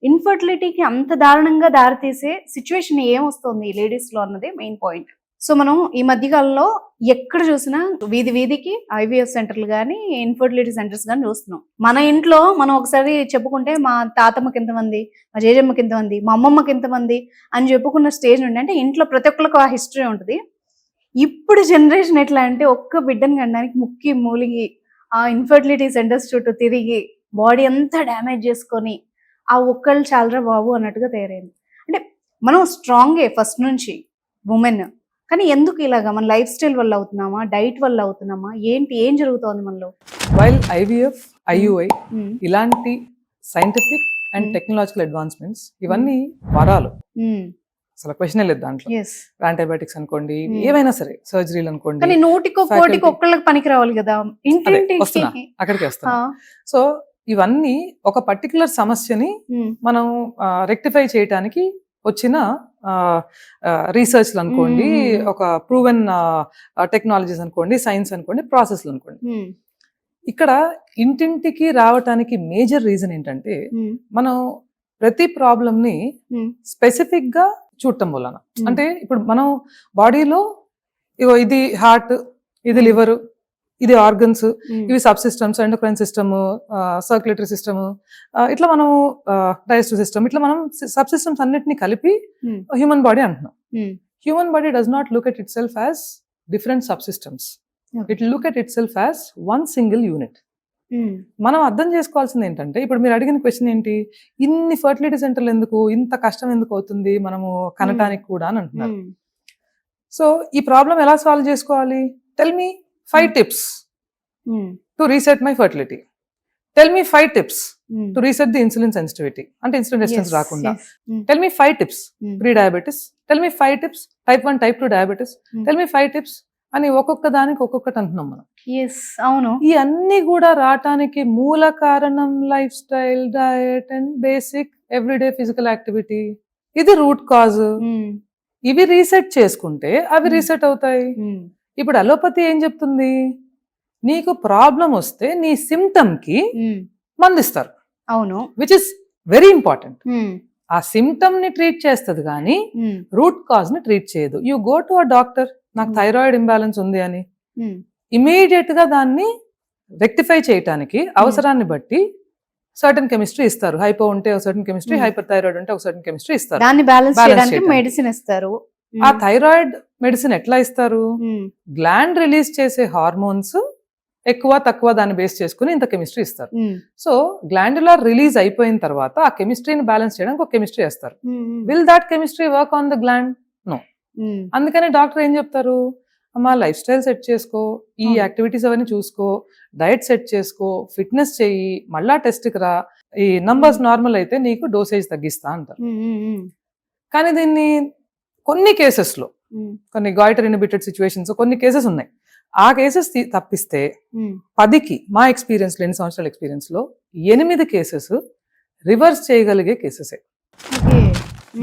ఇన్ఫర్టిలిటీకి అంత దారుణంగా దారితీసే సిచ్యువేషన్ ఏమొస్తుంది లేడీస్ లో అన్నది మెయిన్ పాయింట్. సో మనం ఈ మధ్య కాలంలో ఎక్కడ చూసినా వీధి వీధికి ఐవీఎఫ్ సెంటర్లు కానీ ఇన్ఫర్టిలిటీ సెంటర్స్ కానీ చూస్తున్నాం. మన ఇంట్లో మనం ఒకసారి చెప్పుకుంటే మా తాతమ్మకి ఎంతమంది, మా జేజమ్మకి ఎంతమంది, మా అమ్మమ్మకి ఎంతమంది అని చెప్పుకున్న స్టేజ్ నుండి, అంటే ఇంట్లో ప్రతి ఒక్కరికి ఆ హిస్టరీ ఉంటుంది. ఇప్పుడు జనరేషన్ ఎట్లా అంటే ఒక్క బిడ్డను కనడానికి ముక్కి మూలిగి ఆ ఇన్ఫర్టిలిటీ సెంటర్స్ చుట్టూ తిరిగి బాడీ అంతా డ్యామేజ్ చేసుకొని ఆ ఒక్కళ్ళు చాలరా బాబు అన్నట్టుగా తయారైంది. అంటే మనం స్ట్రాంగే ఫస్ట్ నుంచి ఉమెన్, కానీ ఎందుకు ఇలాగా? మన లైఫ్ స్టైల్ వల్ల అవుతున్నామా, డైట్ వల్ల అవుతున్నామా, ఏం జరుగుతోంది మనలో? వైల్ ఐవీఎఫ్, ఐయుఐ ఇలాంటి సైంటిఫిక్ అండ్ టెక్నాలజికల్ అడ్వాన్స్మెంట్స్ ఇవన్నీ వరాలు, అసలు క్వశ్చన్ లేదు దాంట్లో. యాంటీబయాటిక్స్ అనుకోండి, ఏవైనా సరే, సర్జరీలు అనుకోండి, కానీ నూటికో కోటికి ఒక్కళ్ళకి పనికి రావాలి కదా. అక్కడికి వస్తున్నా. సో ఇవన్నీ ఒక పర్టికులర్ సమస్యని మనం రెక్టిఫై చేయడానికి వచ్చిన రీసెర్చ్లు అనుకోండి, ఒక ప్రూవెన్ టెక్నాలజీస్ అనుకోండి, సైన్స్ అనుకోండి, ప్రాసెస్లు అనుకోండి. ఇక్కడ ఇంటింటికి రావటానికి మేజర్ రీజన్ ఏంటంటే మనం ప్రతి ప్రాబ్లమ్ ని స్పెసిఫిక్ గా చూడటం వలన. అంటే ఇప్పుడు మనం బాడీలో ఇది హార్ట్, ఇది లివర్, ఇది ఆర్గన్స్, ఇవి sub systems, endocrine system, circulatory system, ఇట్లా మనం డైజెస్టివ్ సిస్టమ్, ఇట్లా మనం సబ్ సిస్టమ్స్ అన్నిటిని కలిపి హ్యూమన్ బాడీ అంటున్నాం. Human body does not look at it self as different sub systems, it look at it self as one single unit. మనం అర్థం చేసుకోవాల్సింది ఏంటంటే, ఇప్పుడు మీరు అడిగిన క్వశ్చన్ ఏంటి, ఇన్ని ఫర్టిలిటీ సెంటర్లు ఎందుకు, ఇంత కష్టం ఎందుకు అవుతుంది మనము కనటానికి కూడా అని అంటున్నారు. సో ఈ ప్రాబ్లం ఎలా సాల్వ్ చేసుకోవాలి? Tell me 5 tips to reset my fertility. Tell me 5 tips to reset the insulin sensitivity. అంటే ఇన్సులిన్ రెసిస్టెన్స్ రాకుండా. Tell me 5 tips pre-diabetes. Tell me 5 tips type 1, type 2 diabetes. Tell me 5 tips అని ఒక్కొక్క దానికి ఒక్కొక్కటి అంటున్నాం మనం. అవును. ఈ అన్ని కూడా రావటానికి మూల కారణం life style, diet and basic everyday physical activity. ఇది రూట్ కాజ్. ఇవి రీసెట్ చేసుకుంటే అవి రీసెట్ అవుతాయి. ఇప్పుడు అలోపతి ఏం చెప్తుంది, నీకు ప్రాబ్లం వస్తే నీ సిమ్టమ్ కి మందిస్తారు. అవును, విచ్ ఇస్ వెరీ ఇంపార్టెంట్. ఆ సిమ్టమ్ ని ట్రీట్ చేస్తుంది కానీ రూట్ కాజ్ ని ట్రీట్ చేయదు. You go to a doctor, నాకు థైరాయిడ్ ఇంబ్యాలెన్స్ ఉంది అని, ఇమీడియట్ గా దాన్ని రెక్టిఫై చేయటానికి అవసరాన్ని బట్టి సర్టన్ కెమిస్ట్రీ ఇస్తారు. హైపో ఉంటే ఒక సర్టన్ కెమిస్ట్రీ, హైపర్ థైరాయిడ్ ఉంటే ఒక సర్టన్ కెమిస్ట్రీ ఇస్తారు. దాన్ని బ్యాలెన్స్ చేయడానికి మెడిసిన్ ఇస్తారు. ఆ థైరాయిడ్ మెడిసిన్ ఎట్లా ఇస్తారు? గ్లాండ్ రిలీజ్ చేసే హార్మోన్స్ ఎక్కువ తక్కువ దాన్ని బేస్ చేసుకుని ఇంత కెమిస్ట్రీ ఇస్తారు. సో గ్లాండ్యులర్ రిలీజ్ అయిపోయిన తర్వాత ఆ కెమిస్ట్రీని బ్యాలెన్స్ చేయడానికి ఒక కెమిస్ట్రీ వేస్తారు. Will that chemistry work on the gland? No. అందుకని డాక్టర్ ఏం చెప్తారు, అమ్మా లైఫ్ స్టైల్ సెట్ చేసుకో, ఈ యాక్టివిటీస్ అవన్నీ చూసుకో, డైట్ సెట్ చేసుకో, ఫిట్నెస్ చెయ్యి, మళ్ళా టెస్ట్కి రా, ఈ నంబర్స్ నార్మల్ అయితే నీకు డోసేజ్ తగ్గిస్తా అంటారు. కానీ దీన్ని కొన్ని కేసెస్లో, కొన్ని గాయిటర్ ఇన్హిబిటెడ్ సిచ్యువేషన్స్ కొన్ని కేసెస్ ఉన్నాయి. ఆ కేసెస్ తప్పిస్తే 10కి మా ఎక్స్పీరియన్స్ లో, 2 సంవత్సరాల ఎక్స్పీరియన్స్ లో 8 కేసెస్ రివర్స్ చేయగలిగే కేసెసే.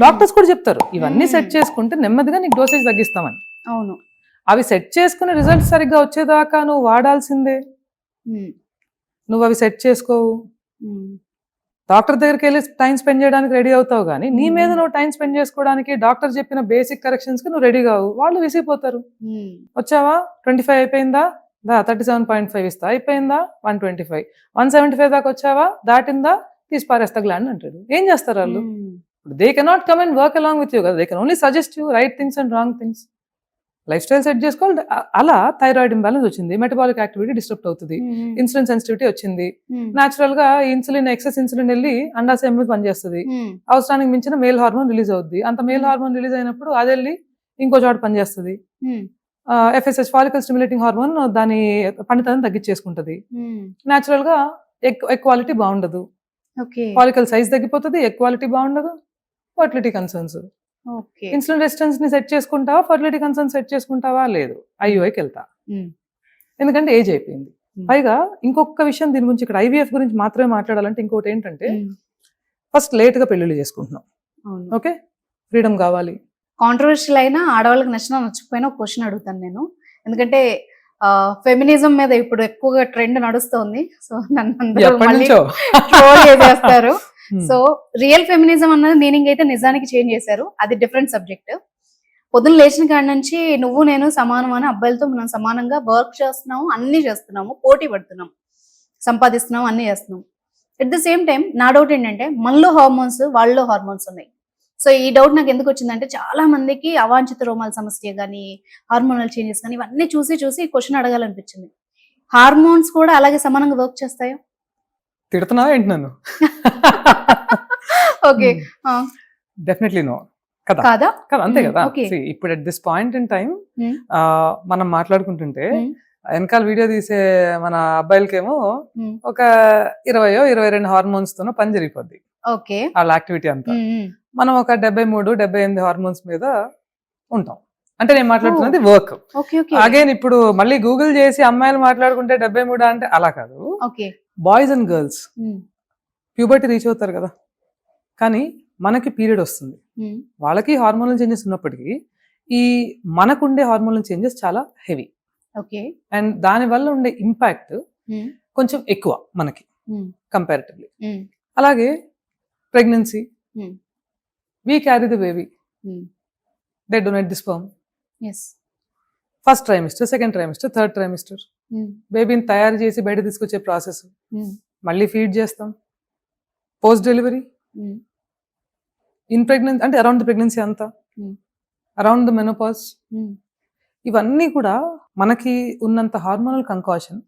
డాక్టర్స్ కూడా చెప్తారు ఇవన్నీ సెట్ చేసుకుంటే నెమ్మదిగా నీకు డోసేజ్ తగ్గిస్తామని. అవును, అవి సెట్ చేసుకుని రిజల్ట్ సరిగ్గా వచ్చేదాకా నువ్వు వాడాల్సిందే. నువ్వు అవి సెట్ చేసుకోవు, డాక్టర్ దగ్గరికి వెళ్ళి టైం స్పెండ్ చేయడానికి రెడీ అవుతావు, కానీ నీ మీద నువ్వు టైం స్పెండ్ చేసుకోవడానికి డాక్టర్ చెప్పిన బేసిక్ కరెక్షన్స్ కి నువ్వు రెడీ కావు. వాళ్ళు విసిగిపోతారు. వచ్చావా 25 అయిపోయిందా, 37.5 ఇస్తా, అయిపోయిందా 125, 175 దాకా వచ్చావా, దాటిందా, తీసి పారేస్తా గ్లాండ్ అంటాడు. ఏం చేస్తారు వాళ్ళు? They cannot come and work along with you కదా, they can only suggest you right things and wrong things. Lifestyle set చేసుకోవాలి. అలా థైరాయిడ్ ఇంబ్యాలెన్స్ వచ్చింది, మెటబాలిక్ యాక్టివిటీ డిస్టర్బ్ అవుతుంది, ఇన్సులిన్ సెన్సిటివిటీ వచ్చింది. న్యాచురల్ గా ఇన్సులిన్, ఎక్సెస్ ఇన్సులిన్ వెళ్ళి అండాశయం మీద పనిచేస్తుంది, అవసరానికి మించిన మేల్ హార్మోన్ రిలీజ్ అవుద్ది. అంత మేల్ హార్మోన్ రిలీజ్ అయినప్పుడు అది వెళ్ళి ఇంకో చోట పనిచేస్తుంది. FSH, ఫాలికల్ స్టిమ్యులేటింగ్ హార్మోన్, దాని పనితనం తగ్గించేసుకుంటది. న్యాచురల్ గా ఎగ్ క్వాలిటీ బాగుండదు, ఫాలికల్ సైజ్ తగ్గిపోతుంది, ఎగ్ క్వాలిటీ బాగుండదు, ఫర్టిలిటీ కన్సర్న్స్. ఇన్సులిన్ రెసిస్టెన్స్ ని సెట్ చేసుకుంటావా, ఫర్టిలిటీ కన్సర్న్ సెట్ చేసుకుంటావా? లేదు, ఐయుఐకి వెళ్తా, ఎందుకంటే ఏజ్ అయిపోయింది. పైగా ఇంకొక విషయం దీని గురించి, ఇక్కడ IVF గురించి మాత్రమే మాట్లాడాలంటే ఇంకోటి ఏంటంటే, ఫస్ట్ లేట్ గా పెళ్లిళ్ళు చేసుకుంటున్నాం. ఓకే, ఫ్రీడమ్ కావాలి. కాంట్రవర్షియల్ అయినా ఆడవాళ్ళకి నచ్చినా నచ్చకపోయినా ఒక క్వశ్చన్ అడుగుతాను నేను, ఎందుకంటే ఫెమినిజం మీద ఇప్పుడు ఎక్కువగా ట్రెండ్ నడుస్తోంది. సో నన్ను అందరూ మళ్ళీ ట్రోల్ చేసేస్తారు. సో రియల్ ఫెమినిజం అన్నది మీనింగ్ అయితే నిజానికి చేంజ్ చేశారు, అది డిఫరెంట్ సబ్జెక్ట్. పొద్దున్న లేచిన కాడి నుంచి నువ్వు నేను సమానం అని, అబ్బాయిలతో మనం సమానంగా వర్క్ చేస్తున్నాము, అన్ని చేస్తున్నాము, పోటీ పడుతున్నాం, సంపాదిస్తున్నాం, అన్ని చేస్తున్నాం. ఎట్ ద సేమ్ టైం నా డౌట్ ఏంటంటే మనలో హార్మోన్స్, వాళ్ళలో హార్మోన్స్ ఉన్నాయి. సో ఈ డౌట్ నాకు ఎందుకు వచ్చిందంటే చాలా మందికి అవాంఛిత రోమాల సమస్య కానీ, హార్మోనల్ చేంజెస్ కానీ ఇవన్నీ చూసి క్వశ్చన్ అడగాలనిపించింది. హార్మోన్స్ కూడా అలాగే సమానంగా వర్క్ చేస్తాయో? తిడుతున్నావా ఏంటి నన్ను? ఓకే, డెఫినెట్లీ నో కదా, కాదా? కదా, అంతే కదా. Okay. See, ఇప్పుడు at this point in time Hmm. మనం మాట్లాడుకుంటుంటే Hmm. వెనకాల వీడియో తీసే మన అబ్బాయిలకేమో Hmm. ఒక 22 హార్మోన్స్ తోనో పని జరిగిపోద్ది ఓకే. వాళ్ళ యాక్టివిటీ అంతా. మనం ఒక 73-78 హార్మోన్స్ మీద ఉంటాం. అంటే నేను మాట్లాడుతున్నది వర్క్. ఓకే ఓకే అగైన్ ఇప్పుడు మళ్ళీ గూగుల్ చేసి అమ్మాయిలు మాట్లాడుకుంటే 73 అంటే అలా కాదు. Okay. Boys and girls puberty reach అవుతారు కదా, కానీ మనకి పీరియడ్ వస్తుంది, వాళ్ళకి హార్మోనల్ చేంజెస్ ఉన్నప్పటికీ ఈ మనకుండే హార్మోనల్ చేంజెస్ చాలా హెవీ. ఓకే. అండ్ దాని వల్ల ఉండే ఇంపాక్ట్ కొంచెం ఎక్కువ మనకి కంపారిటివ్లీ. అలాగే pregnancy, we carry the baby, they donate the sperm, first trimester, second trimester, third trimester, బేబీని తయారు చేసి బయట తీసుకొచ్చే ప్రాసెస్, మళ్ళీ ఫీడ్ చేస్తాం, పోస్ట్ డెలివరీ, ఇన్ ప్రెగ్నెన్సీ అంటే అరౌండ్ ద ప్రెగ్నెన్సీ అంతా, అరౌండ్ ద మెనోపాజ్, ఇవన్నీ కూడా మనకి ఉన్నంత హార్మోనల్ కంకాషన్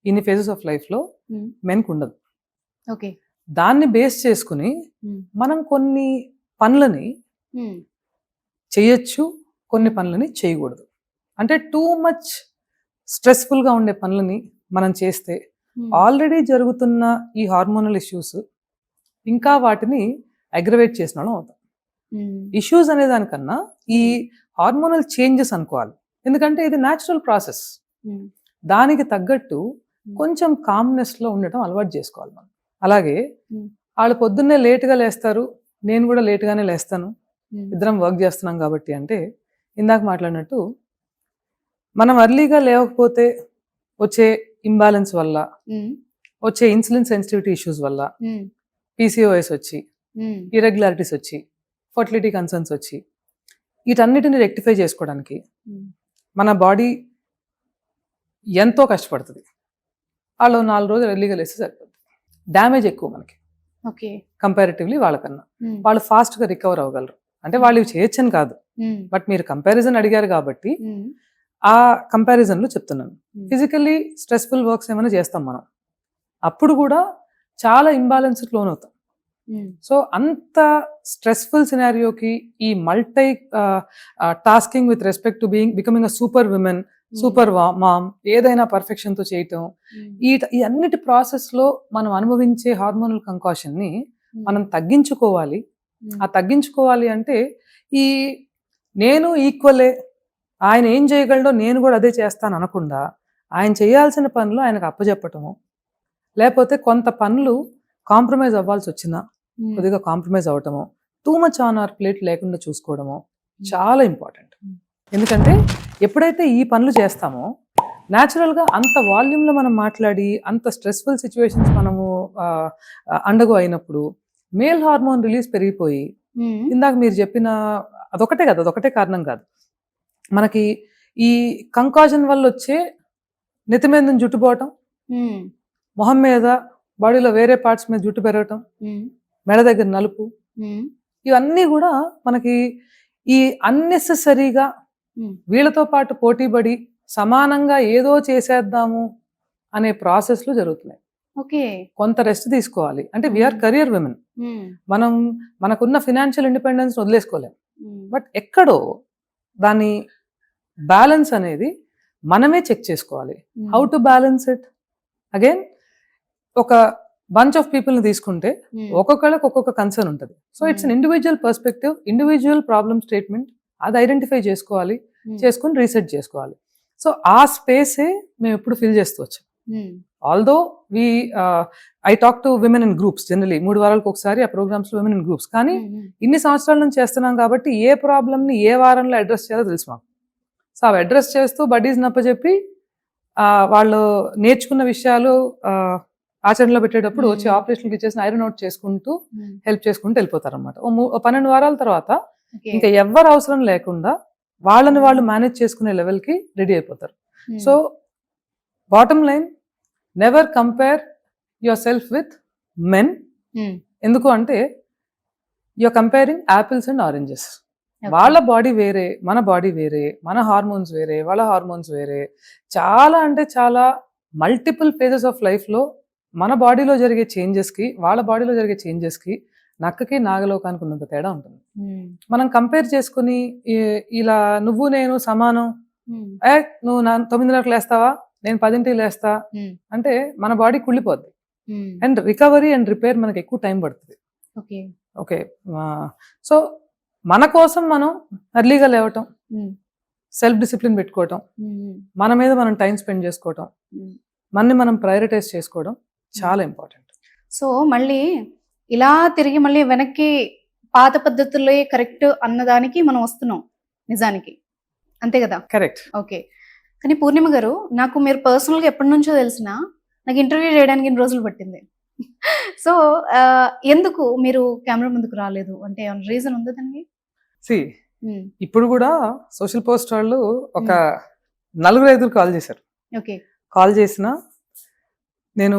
ఇన్ని ఫేజెస్ ఆఫ్ లైఫ్ లో మెన్కి ఉండదు. ఓకే. దాన్ని బేస్ చేసుకుని మనం కొన్ని పనులని చేయొచ్చు, కొన్ని పనులని చేయకూడదు. అంటే టూ మచ్ స్ట్రెస్ఫుల్ గా ఉండే పనులని మనం చేస్తే ఆల్రెడీ జరుగుతున్న ఈ హార్మోనల్ ఇష్యూస్ ఇంకా వాటిని అగ్రవేట్ చేసిన వాళ్ళం అవుతాం. ఇష్యూస్ అనే దానికన్నా ఈ హార్మోనల్ చేంజెస్ అనుకోవాలి, ఎందుకంటే ఇది న్యాచురల్ ప్రాసెస్. దానికి తగ్గట్టు కొంచెం కామ్నెస్ లో ఉండటం అలవాటు చేసుకోవాలి మనం. అలాగే వాళ్ళు పొద్దున్నే లేటుగా లేస్తారు, నేను కూడా లేటుగానే లేస్తాను, ఇద్దరం వర్క్ చేస్తున్నాం కాబట్టి అంటే ఇందాక మాట్లాడినట్టు మనం అర్లీగా లేవకపోతే వచ్చే ఇంబ్యాలెన్స్ వల్ల, వచ్చే ఇన్సులిన్ సెన్సిటివిటీ ఇష్యూస్ వల్ల, పీసీఓఎస్ వచ్చి, ఇరెగ్యులారిటీస్ వచ్చి, ఫర్టిలిటీ కన్సర్న్స్ వచ్చి, వీటన్నిటిని రెక్టిఫై చేసుకోవడానికి మన బాడీ ఎంతో కష్టపడుతుంది. వాళ్ళు 4 రోజులు ఎర్లీగా లేస్తే సరిపోతుంది. డ్యామేజ్ ఎక్కువ మనకి కంపారిటివ్లీ వాళ్ళకన్నా. వాళ్ళు ఫాస్ట్ గా రికవర్ అవ్వగలరు. అంటే వాళ్ళు ఇవి చేయొచ్చని కాదు, బట్ మీరు కంపారిజన్ అడిగారు కాబట్టి ఆ కంపారిజన్ లో చెప్తున్నాను. ఫిజికల్లీ స్ట్రెస్ఫుల్ వర్క్స్ ఏమైనా చేస్తాం మనం, అప్పుడు కూడా చాలా ఇంబ్యాలెన్స్ లోన్ అవుతాం. సో అంత స్ట్రెస్ఫుల్ సినారియోకి ఈ multi tasking with respect to becoming a super women, super mom, ఏదైనా పర్ఫెక్షన్ తో చేయటం, ఈ అన్నిటి ప్రాసెస్ లో మనం అనుభవించే హార్మోనల్ కంకాషన్ ని మనం తగ్గించుకోవాలి. ఆ తగ్గించుకోవాలి అంటే ఈ నేను ఈక్వలే, ఆయన ఏం చేయగలడో నేను కూడా అదే చేస్తాను అనకుండా ఆయన చేయాల్సిన పనులు ఆయనకు అప్పచెప్పటము, లేకపోతే కొంత పనులు కాంప్రమైజ్ అవ్వాల్సి వచ్చినా కొద్దిగా కాంప్రమైజ్ అవ్వటము, too much on our plate లేకుండా చూసుకోవడము చాలా ఇంపార్టెంట్. ఎందుకంటే ఎప్పుడైతే ఈ పనులు చేస్తామో న్యాచురల్గా అంత వాల్యూమ్లో మనం మాట్లాడి అంత స్ట్రెస్ఫుల్ సిచ్యువేషన్స్ మనము అండగో అయినప్పుడు మేల్ హార్మోన్ రిలీజ్ పెరిగిపోయి, ఇందాక మీరు చెప్పిన అదొకటే కదా, అదొకటే కారణం కాదు, మనకి ఈ కంకాషన్ వల్ల వచ్చే నెత్తి మీద జుట్టు పోవటం, మొహం మీద బాడీలో వేరే పార్ట్స్ మీద జుట్టు పెరగటం, మెడ దగ్గర నలుపు, ఇవన్నీ కూడా మనకి ఈ అన్నెసెసరీగా వీళ్ళతో పాటు పోటీపడి సమానంగా ఏదో చేసేద్దాము అనే ప్రాసెస్ లో జరుగుతున్నాయి. కొంత రెస్ట్ తీసుకోవాలి. అంటే వీఆర్ కెరియర్ విమెన్, మనం మనకున్న ఫినాన్షియల్ ఇండిపెండెన్స్ వదిలేసుకోలేం, బట్ ఎక్కడో దాని బ్యాలెన్స్ అనేది మనమే చెక్ చేసుకోవాలి. How to balance it. Again ఒక బంచ్ ఆఫ్ పీపుల్ ని తీసుకుంటే ఒక్కొక్కళ్ళకి ఒక్కొక్క కన్సర్న్ ఉంటుంది. So it's an individual perspective, individual problem statement, అది ఐడెంటిఫై చేసుకోవాలి, చేసుకుని రీసెట్ చేసుకోవాలి. సో ఆ స్పేసే మేము ఎప్పుడు ఫిల్ చేస్తూ వచ్చాం. Although I talk to women in groups, generally 3 వారాలకు ఒకసారి ఆ ప్రోగ్రామ్స్ లో విమెన్ ఇన్ గ్రూప్స్. కానీ ఇన్ని సంవత్సరాల నుంచి చేస్తున్నాం కాబట్టి ఏ ప్రాబ్లమ్ ని ఏ వారంలో అడ్రస్ చేయాలో తెలుసు మాకు. సో అవి అడ్రస్ చేస్తూ బడ్డీస్ నప్పచెప్పి వాళ్ళు నేర్చుకున్న విషయాలు ఆచరణలో పెట్టేటప్పుడు వచ్చి ఆపరేషన్కి ఇచ్చేసిన ఐరన్ అవుట్ చేసుకుంటూ హెల్ప్ చేసుకుంటూ వెళ్ళిపోతారు అనమాట. 12 వారాల తర్వాత ఇంకా ఎవ్వరు అవసరం లేకుండా వాళ్ళని వాళ్ళు మేనేజ్ చేసుకునే లెవెల్కి రెడీ అయిపోతారు. So bottom line, never compare yourself with men. ఎందుకు అంటే you're comparing apples and oranges. వాళ్ళ బాడీ వేరే, మన బాడీ వేరే, మన హార్మోన్స్ వేరే, వాళ్ళ హార్మోన్స్ వేరే. చాలా అంటే చాలా మల్టిపుల్ ఫేజెస్ ఆఫ్ లైఫ్లో మన బాడీలో జరిగే చేంజెస్కి, వాళ్ళ బాడీలో జరిగే చేంజెస్కి నక్కకి నాగలోకానికి ఉన్నంత తేడా ఉంటుంది. మనం కంపేర్ చేసుకుని ఇలా నువ్వు నేను సమానం, నువ్వు 9:30కి లేస్తావా, నేను 10ంటికి లేస్తా అంటే మన బాడీ కుళ్ళిపోద్ది. అండ్ రికవరీ అండ్ రిపేర్ మనకి ఎక్కువ టైం పడుతుంది. ఓకే, సో మన కోసం మనం ఎర్లీగా లేవటం, సెల్ఫ్ డిసిప్లిన్ పెట్టుకోవటం, మన మీద మనం టైం స్పెండ్ చేసుకోవటం, మనని మనం ప్రయారిటైజ్ చేసుకోవడం చాలా ఇంపార్టెంట్. సో మళ్ళీ ఇలా తిరిగి మళ్ళీ వెనక్కి పాత పద్ధతుల్లో కరెక్ట్ అన్నదానికి మనం వస్తున్నాం నిజానికి, అంతే కదా? కరెక్ట్. ఓకే, కానీ పూర్ణిమ గారు, నాకు మీరు పర్సనల్గా ఎప్పటి నుంచో తెలిసిన, నాకు ఇంటర్వ్యూ చేయడానికి ఇన్ని రోజులు పట్టింది. సో ఎందుకు మీరు కెమెరా ముందుకు రాలేదు అంటే ఏమైనా రీజన్ ఉందా దానికి? ఇప్పుడు కూడా సోషల్ పోస్ట్ వాళ్ళు ఒక 4-5 కాల్ చేశారు. ఓకే, కాల్ చేసిన నేను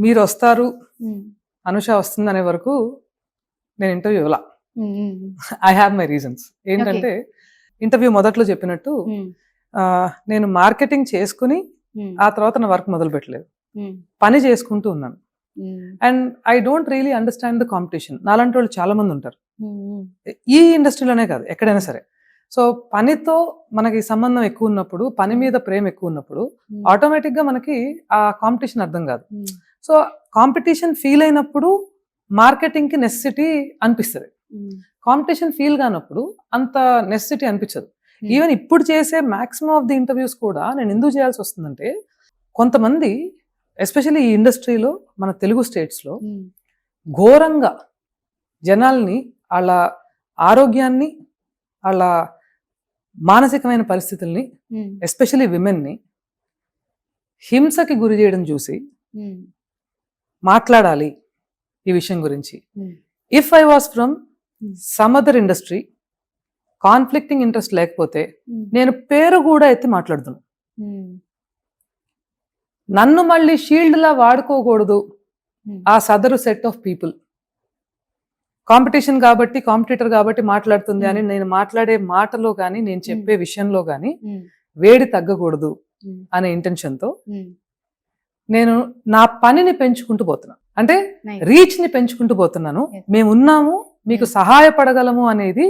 మీరు వస్తారు, అనుష వస్తుంది అనే వరకు నేను ఇంటర్వ్యూ ఇవ్వాల. I have my reasons. ఏంటంటే ఇంటర్వ్యూ మొదట్లో చెప్పినట్టు నేను మార్కెటింగ్ చేసుకుని ఆ తర్వాత నా వర్క్ మొదలు పెట్టలేదు, పని చేసుకుంటూ ఉన్నాను. And I don't really understand the competition. నాలాంటి వాళ్ళు చాలా మంది ఉంటారు, ఈ ఇండస్ట్రీలోనే కాదు ఎక్కడైనా సరే. సో పనితో మనకి సంబంధం ఎక్కువ ఉన్నప్పుడు, పని మీద ప్రేమ ఎక్కువ ఉన్నప్పుడు ఆటోమేటిక్ గా మనకి ఆ కాంపిటీషన్ అర్థం కాదు. సో కాంపిటీషన్ ఫీల్ అయినప్పుడు మార్కెటింగ్ కి నెసెసిటీ అనిపిస్తుంది. కాంపిటీషన్ ఫీల్ కానప్పుడు అంత నెసెసిటీ అనిపించదు. ఈవెన్ ఇప్పుడు చేసే మాక్సిమం ఆఫ్ ది ఇంటర్వ్యూస్ కూడా నేను ఎందుకు చేయాల్సి వస్తుందంటే, కొంతమంది ఎస్పెషల్లీ ఈ ఇండస్ట్రీలో మన తెలుగు స్టేట్స్లో ఘోరంగా జనాల్ని, వాళ్ళ ఆరోగ్యాన్ని, వాళ్ళ మానసికమైన పరిస్థితుల్ని, ఎస్పెషల్లీ విమెన్ని హింసకి గురి చేయడం చూసి మాట్లాడాలి ఈ విషయం గురించి. If I was from some other industry, conflicting interest లేకపోతే నేను పేరు కూడా ఎత్తి మాట్లాడుతున్నాను. నన్ను మళ్ళీ షీల్డ్ లా వాడుకోకూడదు ఆ సదరు సెట్ ఆఫ్ పీపుల్. కాంపిటీషన్ కాబట్టి, కాంపిటీటర్ కాబట్టి మాట్లాడుతుంది అని నేను మాట్లాడే మాటలో కానీ, నేను చెప్పే విషయంలో కానీ వేడి తగ్గకూడదు అనే ఇంటెన్షన్తో నేను నా పనిని పెంచుకుంటూ పోతున్నాను. అంటే రీచ్ ని పెంచుకుంటూ పోతున్నాను. మేమున్నాము, మీకు సహాయపడగలము అనేది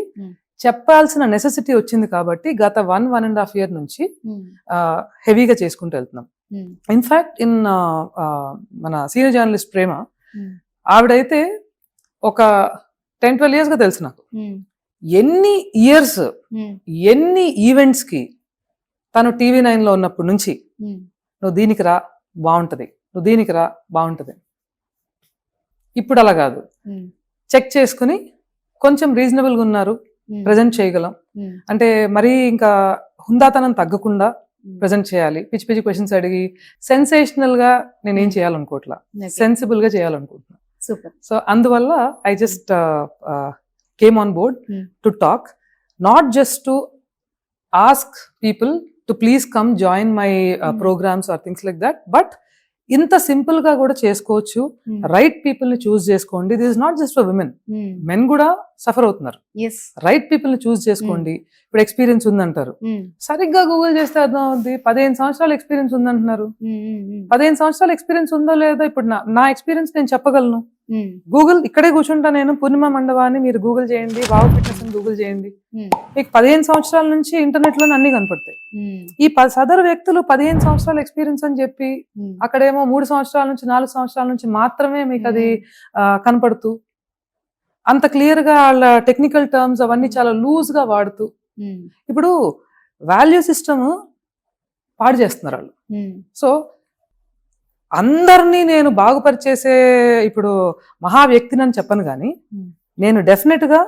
చెప్పాల్సిన నెసెసిటీ వచ్చింది కాబట్టి గత 1.5 year నుంచి హెవీగా చేసుకుంటూ వెళ్తున్నాం. ఇన్ఫాక్ట్ మన సీనియర్ జర్నలిస్ట్ ప్రేమ, ఆవిడైతే ఒక 10-12 years గా తెలుసు నాకు. ఎన్ని ఇయర్స్, ఎన్ని ఈవెంట్స్ కి తను TV9 లో ఉన్నప్పటి నుంచి నువ్వు దీనికి రా బాగుంటది, నువ్వు దీనికి రా బాగుంటది. ఇప్పుడు అలా కాదు, చెక్ చేసుకుని కొంచెం రీజనబుల్గా ఉన్నారు, ప్రజెంట్ చేయగలం అంటే మరీ ఇంకా హుందాతనం తగ్గకుండా ప్రజెంట్ చేయాలి. పిచ్చి పిచ్చి క్వశ్చన్స్ అడిగి సెన్సేషనల్ గా నేనేం చేయాలనుకోవట్లా, సెన్సిబుల్ గా చేయాలనుకుంటున్నా. సో అందువల్ల I just came on board to talk, not just to ask people to please come join my programmes or things like that, but ఇంత సింపుల్ గా కూడా చేసుకోవచ్చు. రైట్ పీపుల్ ని చూస్ చేసుకోండి. This is not just for women, men కూడా suffer అవుతున్నారు. Right people ని choose చేసుకోండి. ఇప్పుడు ఎక్స్పీరియన్స్ ఉందంటారు, సరిగ్గా గూగుల్ చేస్తే అర్థం అవుతుంది. 15 సంవత్సరాల ఎక్స్పీరియన్స్ ఉందంటున్నారు. 15 సంవత్సరాల ఎక్స్పీరియన్స్ ఉందో లేదో ఇప్పుడు నా ఎక్స్పీరియన్స్ నేను చెప్పగలను. గూగుల్ ఇక్కడే కూర్చుంటా నేను, పూర్ణిమ మండవా అని మీరు గూగుల్ చేయండి, వావ్ ఫిట్నెస్ అని గూగుల్ చేయండి, మీకు 15 సంవత్సరాల నుంచి ఇంటర్నెట్ లో అన్ని కనపడతాయి. ఈ సదరు వ్యక్తులు 15 సంవత్సరాల ఎక్స్పీరియన్స్ అని చెప్పి అక్కడేమో 3 సంవత్సరాల నుంచి 4 సంవత్సరాల నుంచి మాత్రమే మీకు అది కనపడుతూ, అంత క్లియర్ గా వాళ్ళ టెక్నికల్ టర్మ్స్ అవన్నీ చాలా లూజ్ గా వాడుతూ, ఇప్పుడు వాల్యూ సిస్టమ్ పాడు చేస్తున్నారు వాళ్ళు. సో అందరినీ నేను బాగుపరిచేసే ఇప్పుడు మహా వ్యక్తిని అని చెప్పను, కానీ నేను డెఫినెట్ గా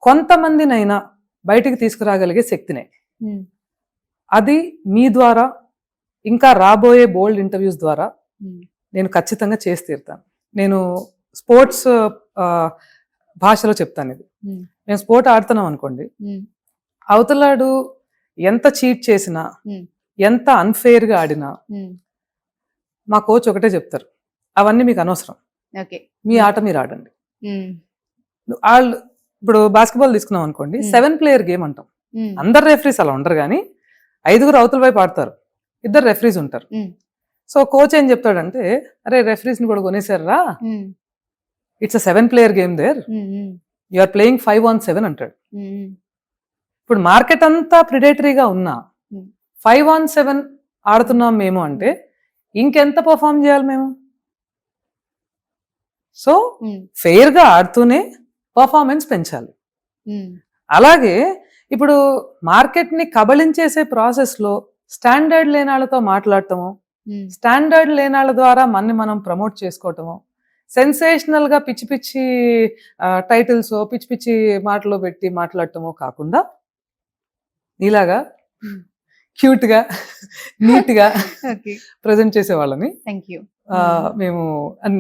కొంతమందినైనా బయటికి తీసుకురాగలిగే శక్తినే. అది మీ ద్వారా, ఇంకా రాబోయే బోల్డ్ ఇంటర్వ్యూస్ ద్వారా నేను ఖచ్చితంగా చేసి తీరుతాను. నేను స్పోర్ట్స్ భాషలో చెప్తాను ఇది. మేము స్పోర్ట్ ఆడుతున్నాం అనుకోండి, అవతలాడు ఎంత చీట్ చేసినా, ఎంత అన్ఫేర్ గా ఆడినా మా కోచ్ ఒకటే చెప్తారు, అవన్నీ మీకు అనవసరం, మీ ఆట మీరు ఆడండి. వాళ్ళు ఇప్పుడు బాస్కెట్బాల్ తీసుకున్నాం అనుకోండి, 7 player గేమ్ అంటాం. అందరు రెఫరీస్ అలా ఉండరు, కానీ 5 అవతల వైపు ఆడతారు, 2 రెఫరీస్ ఉంటారు. సో కోచ్ ఏం చెప్తాడంటే, అరే రెఫరీస్ ని కూడా కొనేసారా, it's a 7 player game there, you are playing 5-on-7 అంటాడు. ఇప్పుడు మార్కెట్ అంతా ప్రిడేటరీగా ఉన్నా 5-on-7 ఆడుతున్నాం మేము అంటే ఇంకెంత పర్ఫామ్ చేయాలి మేము? సో ఫెయిర్ గా ఆడుతూనే పర్ఫార్మెన్స్ పెంచాలి. అలాగే ఇప్పుడు మార్కెట్ ని కబళించేసే ప్రాసెస్ లో స్టాండర్డ్ లేనాళ్ళతో మాట్లాడటము, స్టాండర్డ్ లేనాళ్ళ ద్వారా మనం ప్రమోట్ చేసుకోవటము, సెన్సేషనల్ గా పిచ్చి పిచ్చి టైటిల్స్, పిచ్చి పిచ్చి మాటలు పెట్టి మాట్లాడటము కాకుండా ఇలాగా క్యూట్ గా నీట్ గా ప్రజెంట్ చేసే వాళ్ళని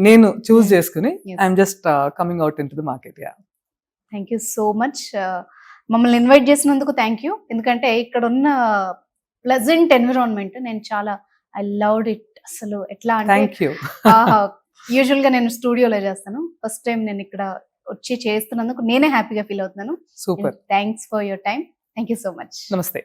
నేను చూస్ చేసుకుని I'm just coming out in to the market. Thank you so much. మమ్మల్ని ఇన్వైట్ చేసినందుకు థ్యాంక్ యూ. ఎందుకంటే ఇక్కడ ఉన్న ప్లెజెంట్ ఎన్విరాన్మెంట్ నేను చాలా ఐ లవ్డ్ ఇట్. అసలు ఎట్లా అంటే యూజువల్ గా నేను స్టూడియోలో చేస్తాను, ఫస్ట్ టైం నేను ఇక్కడ వచ్చి చేస్తున్నందుకు నేనే హ్యాపీగా ఫీల్ అవుతున్నాను. Super. Thanks for your time. Thank you so much. నమస్తే.